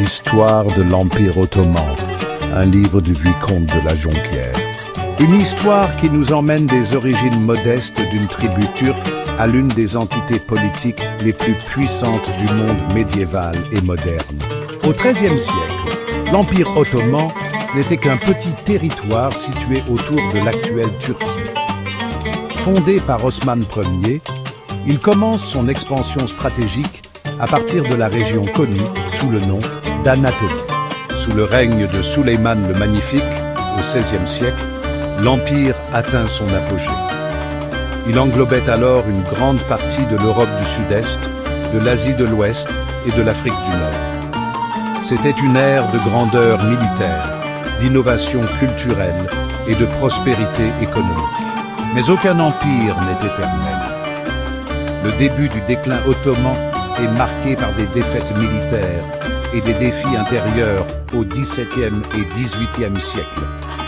Histoire de l'Empire ottoman, un livre du vicomte de la Jonquière. Une histoire qui nous emmène des origines modestes d'une tribu turque à l'une des entités politiques les plus puissantes du monde médiéval et moderne. Au XIIIe siècle, l'Empire ottoman n'était qu'un petit territoire situé autour de l'actuelle Turquie. Fondé par Osman Ier, il commence son expansion stratégique à partir de la région connue sous le nom d'Anatolie. Sous le règne de Suleiman le Magnifique, au XVIe siècle, l'Empire atteint son apogée. Il englobait alors une grande partie de l'Europe du Sud-Est, de l'Asie de l'Ouest et de l'Afrique du Nord. C'était une ère de grandeur militaire, d'innovation culturelle et de prospérité économique. Mais aucun empire n'est éternel. Le début du déclin ottoman est marqué par des défaites militaires et des défis intérieurs au XVIIe et XVIIIe siècle,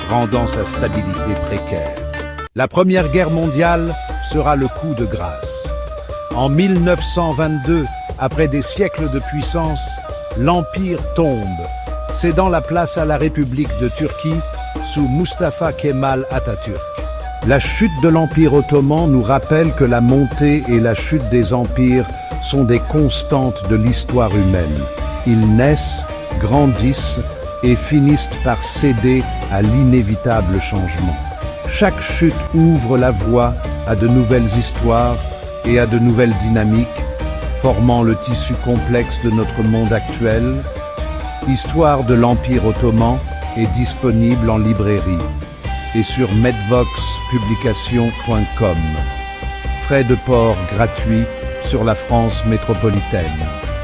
rendant sa stabilité précaire. La Première Guerre mondiale sera le coup de grâce. En 1922, après des siècles de puissance, l'Empire tombe, cédant la place à la République de Turquie sous Mustafa Kemal Atatürk. La chute de l'Empire ottoman nous rappelle que la montée et la chute des empires sont des constantes de l'histoire humaine. Ils naissent, grandissent et finissent par céder à l'inévitable changement. Chaque chute ouvre la voie à de nouvelles histoires et à de nouvelles dynamiques, formant le tissu complexe de notre monde actuel. Histoire de l'Empire ottoman est disponible en librairie et sur medvoxpublication.com. Frais de port gratuits sur la France métropolitaine.